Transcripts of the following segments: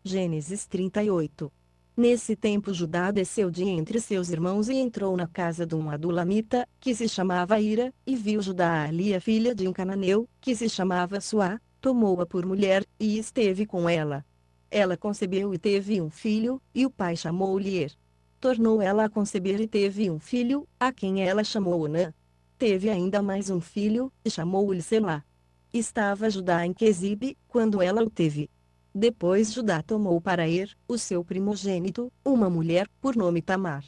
Gênesis 38. Nesse tempo Judá desceu de entre seus irmãos e entrou na casa de um adulamita, que se chamava Ira, e viu Judá ali a filha de um cananeu, que se chamava Suá, tomou-a por mulher, e esteve com ela. Ela concebeu e teve um filho, e o pai chamou-lhe Er. Tornou ela a conceber e teve um filho, a quem ela chamou Onã. Teve ainda mais um filho, e chamou-lhe Selá. Estava Judá em Quezibe, quando ela o teve. Depois Judá tomou para Er, o seu primogênito, uma mulher, por nome Tamar.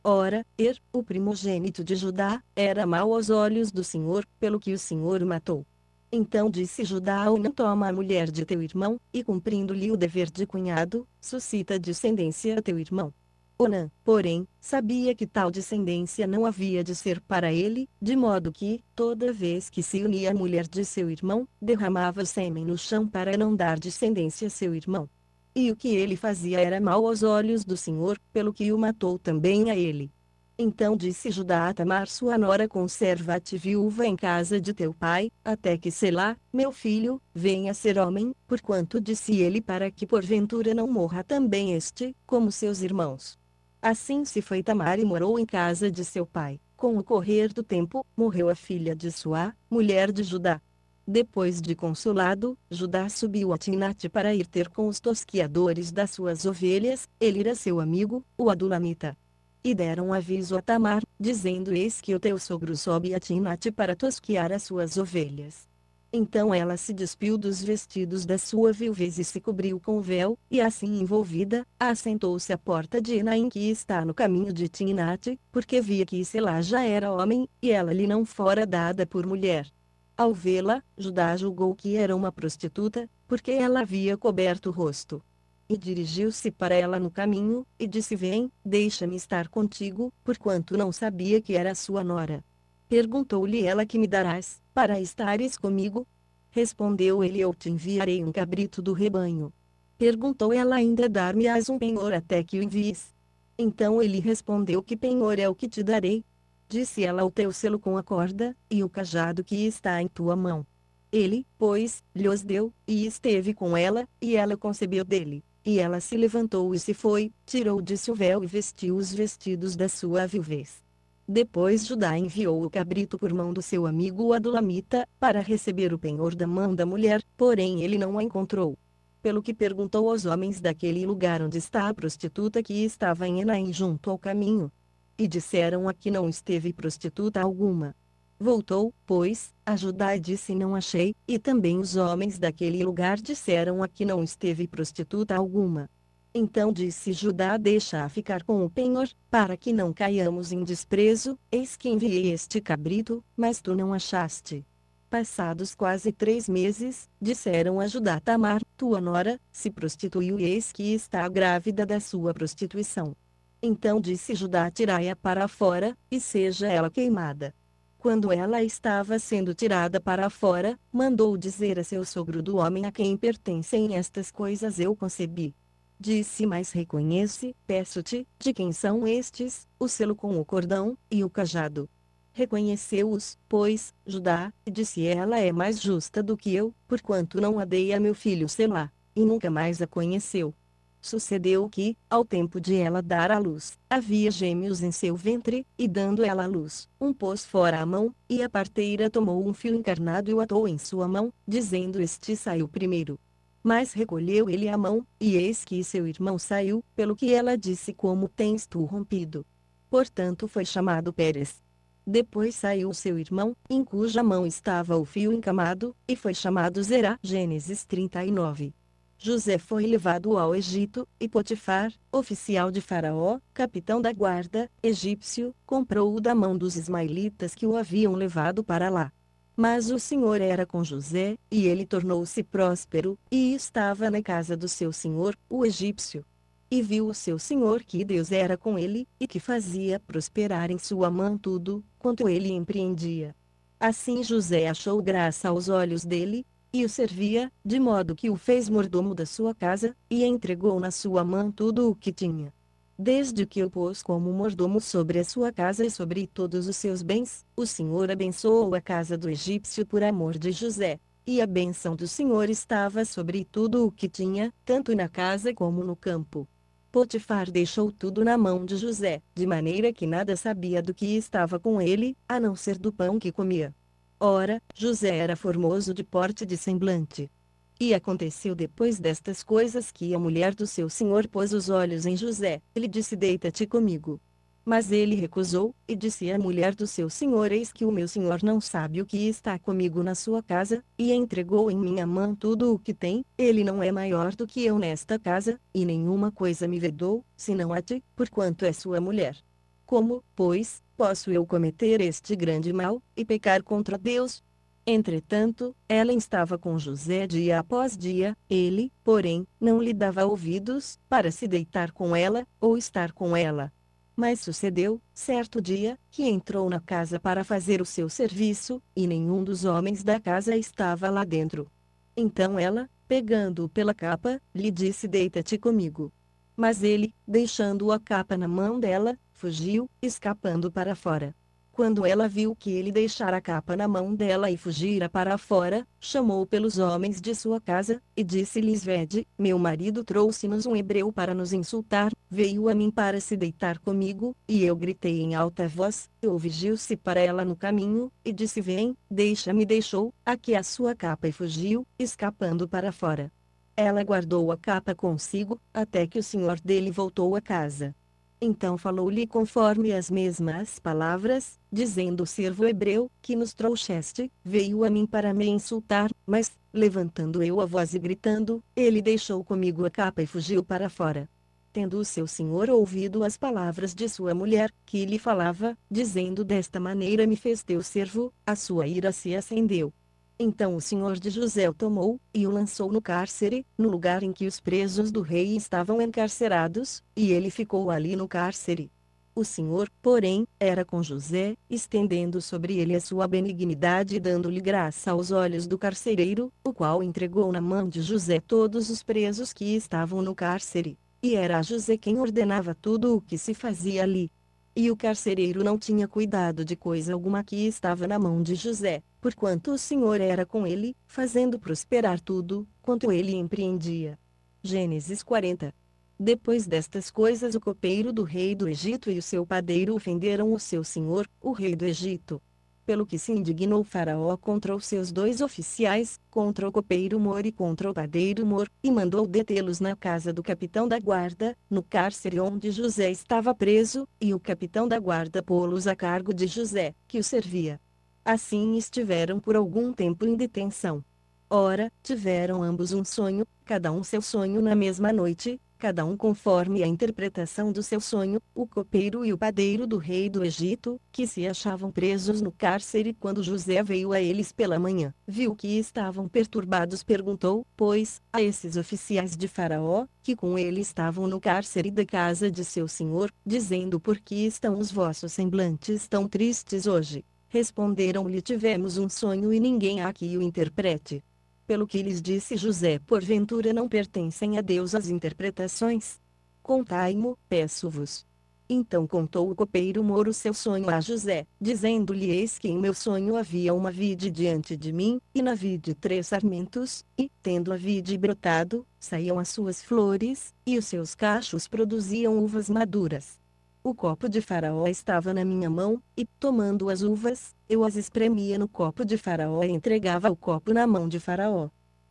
Ora, Er, o primogênito de Judá, era mau aos olhos do Senhor, pelo que o Senhor o matou. Então disse Judá a Onã: toma a mulher de teu irmão, e cumprindo-lhe o dever de cunhado, suscita descendência a teu irmão. Onã, porém, sabia que tal descendência não havia de ser para ele, de modo que, toda vez que se unia a mulher de seu irmão, derramava sêmen no chão para não dar descendência a seu irmão. E o que ele fazia era mau aos olhos do Senhor, pelo que o matou também a ele. Então disse Judá a Tamar sua nora: conserva-te viúva em casa de teu pai, até que Selá, meu filho, venha a ser homem, porquanto disse ele, para que porventura não morra também este, como seus irmãos. Assim se foi Tamar e morou em casa de seu pai. Com o correr do tempo, morreu a filha de Suá, mulher de Judá. Depois de consolado, Judá subiu a Timnate para ir ter com os tosquiadores das suas ovelhas, ele era seu amigo, o adulamita. E deram aviso a Tamar, dizendo: eis que o teu sogro sobe a Timnate para tosquiar as suas ovelhas. Então ela se despiu dos vestidos da sua viuvez e se cobriu com o véu, e assim envolvida, assentou-se à porta de Enaim, que está no caminho de Timnate, porque via que Selá já era homem, e ela lhe não fora dada por mulher. Ao vê-la, Judá julgou que era uma prostituta, porque ela havia coberto o rosto. E dirigiu-se para ela no caminho, e disse: vem, deixa-me estar contigo, porquanto não sabia que era sua nora. Perguntou-lhe ela: que me darás, para estares comigo? Respondeu ele: eu te enviarei um cabrito do rebanho. Perguntou ela ainda: dar-me-ás um penhor até que o envies? Então ele respondeu: que penhor é o que te darei? Disse ela: o teu selo com a corda, e o cajado que está em tua mão. Ele, pois, lhos deu, e esteve com ela, e ela concebeu dele. E ela se levantou e se foi, tirou de si o véu e vestiu os vestidos da sua viuvez. Depois Judá enviou o cabrito por mão do seu amigo o adulamita, para receber o penhor da mão da mulher, porém ele não a encontrou. Pelo que perguntou aos homens daquele lugar: onde está a prostituta que estava em Enaim junto ao caminho? E disseram: aqui não esteve prostituta alguma. Voltou, pois, a Judá e disse: não achei, e também os homens daquele lugar disseram: aqui não esteve prostituta alguma. Então disse Judá: deixa-a ficar com o penhor, para que não caiamos em desprezo, eis que enviei este cabrito, mas tu não achaste. Passados quase 3 meses, disseram a Judá: Tamar, tua nora, se prostituiu e eis que está grávida da sua prostituição. Então disse Judá: tirai-a para fora, e seja ela queimada. Quando ela estava sendo tirada para fora, mandou dizer a seu sogro: do homem a quem pertencem estas coisas eu concebi. Disse: mas reconhece, peço-te, de quem são estes, o selo com o cordão, e o cajado. Reconheceu-os, pois, Judá, e disse: ela é mais justa do que eu, porquanto não a dei a meu filho Selá. E nunca mais a conheceu. Sucedeu que, ao tempo de ela dar à luz, havia gêmeos em seu ventre, e dando ela à luz, um pôs fora a mão, e a parteira tomou um fio encarnado e o atou em sua mão, dizendo: este saiu primeiro. Mas recolheu ele a mão, e eis que seu irmão saiu, pelo que ela disse: como tens tu rompido? Portanto foi chamado Pérez. Depois saiu seu irmão, em cuja mão estava o fio encamado, e foi chamado Zerá. Gênesis 39. José foi levado ao Egito, e Potifar, oficial de Faraó, capitão da guarda, egípcio, comprou-o da mão dos ismaelitas que o haviam levado para lá. Mas o Senhor era com José, e ele tornou-se próspero, e estava na casa do seu senhor, o egípcio. E viu o seu senhor que Deus era com ele, e que fazia prosperar em sua mão tudo, quanto ele empreendia. Assim José achou graça aos olhos dele, e o servia, de modo que o fez mordomo da sua casa, e entregou na sua mão tudo o que tinha. Desde que o pôs como mordomo sobre a sua casa e sobre todos os seus bens, o Senhor abençoou a casa do egípcio por amor de José. e a bênção do Senhor estava sobre tudo o que tinha, tanto na casa como no campo. Potifar deixou tudo na mão de José, de maneira que nada sabia do que estava com ele, a não ser do pão que comia. Ora, José era formoso de porte de semblante. E aconteceu depois destas coisas que a mulher do seu senhor pôs os olhos em José, e lhe disse: Deita-te comigo. Mas ele recusou, e disse à mulher do seu senhor: Eis que o meu senhor não sabe o que está comigo na sua casa, e entregou em minha mão tudo o que tem. Ele não é maior do que eu nesta casa, e nenhuma coisa me vedou, senão a ti, porquanto é sua mulher. Como, pois, posso eu cometer este grande mal, e pecar contra Deus? Entretanto, ela estava com José dia após dia, ele, porém, não lhe dava ouvidos, para se deitar com ela, ou estar com ela. Mas sucedeu, certo dia, que entrou na casa para fazer o seu serviço, e nenhum dos homens da casa estava lá dentro. Então ela, pegando-o pela capa, lhe disse: Deita-te comigo. Mas ele, deixando a capa na mão dela, fugiu, escapando para fora. Quando ela viu que ele deixara a capa na mão dela e fugira para fora, chamou pelos homens de sua casa, e disse-lhes: Vede, meu marido trouxe-nos um hebreu para nos insultar, veio a mim para se deitar comigo, e eu gritei em alta voz, ouviu-se para ela no caminho, e disse: Vem, deixa-me. Deixou aqui a sua capa e fugiu, escapando para fora. Ela guardou a capa consigo, até que o senhor dele voltou a casa. Então falou-lhe conforme as mesmas palavras, dizendo: O servo hebreu, que nos trouxeste, veio a mim para me insultar, mas, levantando eu a voz e gritando, ele deixou comigo a capa e fugiu para fora. Tendo o seu senhor ouvido as palavras de sua mulher, que lhe falava, dizendo: Desta maneira me fez teu servo, a sua ira se acendeu. Então o senhor de José o tomou, e o lançou no cárcere, no lugar em que os presos do rei estavam encarcerados, e ele ficou ali no cárcere. O senhor, porém, era com José, estendendo sobre ele a sua benignidade e dando-lhe graça aos olhos do carcereiro, o qual entregou na mão de José todos os presos que estavam no cárcere. E era a José quem ordenava tudo o que se fazia ali. E o carcereiro não tinha cuidado de coisa alguma que estava na mão de José, porquanto o Senhor era com ele, fazendo prosperar tudo, quanto ele empreendia. Gênesis 40. Depois destas coisas, o copeiro do rei do Egito e o seu padeiro ofenderam o seu senhor, o rei do Egito. Pelo que se indignou Faraó contra os seus dois oficiais, contra o copeiro Mor e contra o padeiro Mor, e mandou detê-los na casa do capitão da guarda, no cárcere onde José estava preso, e o capitão da guarda pô-los a cargo de José, que o servia. Assim estiveram por algum tempo em detenção. Ora, tiveram ambos um sonho, cada um seu sonho na mesma noite, cada um conforme a interpretação do seu sonho, o copeiro e o padeiro do rei do Egito, que se achavam presos no cárcere. Quando José veio a eles pela manhã, viu que estavam perturbados, perguntou, pois, a esses oficiais de Faraó, que com ele estavam no cárcere da casa de seu senhor, dizendo: Por que estão os vossos semblantes tão tristes hoje? Responderam-lhe: Tivemos um sonho e ninguém há que o interprete. Pelo que lhes disse José: Porventura não pertencem a Deus as interpretações? Contai-mo, peço-vos. Então contou o copeiro Mor o seu sonho a José, dizendo-lhe: Eis que em meu sonho havia uma vide diante de mim, e na vide 3 sarmentos, e, tendo a vide brotado, saíam as suas flores, e os seus cachos produziam uvas maduras. O copo de Faraó estava na minha mão, e, tomando as uvas, eu as espremia no copo de Faraó e entregava o copo na mão de Faraó.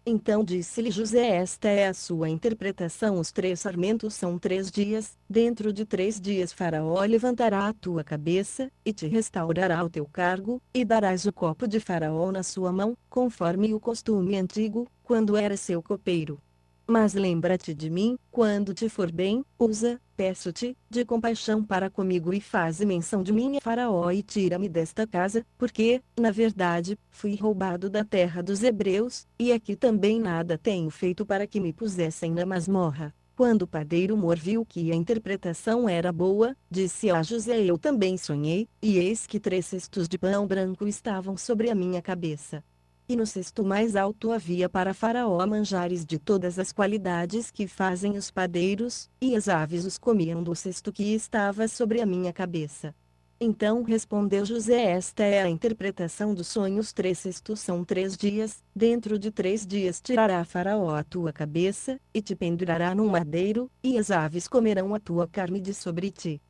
Então disse-lhe José: Esta é a sua interpretação. Os 3 sarmentos são 3 dias, dentro de 3 dias Faraó levantará a tua cabeça, e te restaurará o teu cargo, e darás o copo de Faraó na sua mão, conforme o costume antigo, quando era seu copeiro. Mas lembra-te de mim, quando te for bem, usa, peço-te, de compaixão para comigo, e faze menção de mim a Faraó, e tira-me desta casa, porque, na verdade, fui roubado da terra dos hebreus, e aqui também nada tenho feito para que me pusessem na masmorra. Quando o padeiro Mor viu que a interpretação era boa, disse a José: Eu também sonhei, e eis que 3 cestos de pão branco estavam sobre a minha cabeça. E no cesto mais alto havia para Faraó manjares de todas as qualidades que fazem os padeiros, e as aves os comiam do cesto que estava sobre a minha cabeça. Então respondeu José: esta é a interpretação dos sonhos. 3 são 3 dias, dentro de 3 dias tirará Faraó a tua cabeça, e te pendurará num madeiro, e as aves comerão a tua carne de sobre ti.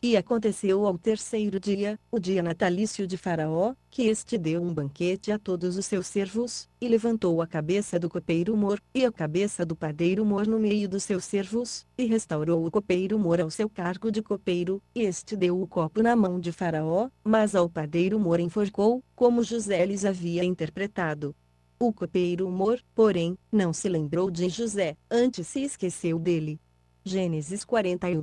E aconteceu ao terceiro dia, o dia natalício de Faraó, que este deu um banquete a todos os seus servos, e levantou a cabeça do copeiro-mor, e a cabeça do padeiro-mor no meio dos seus servos, e restaurou o copeiro-mor ao seu cargo de copeiro, e este deu o copo na mão de Faraó, mas ao padeiro-mor enforcou, como José lhes havia interpretado. O copeiro-mor, porém, não se lembrou de José, antes se esqueceu dele. Gênesis 41.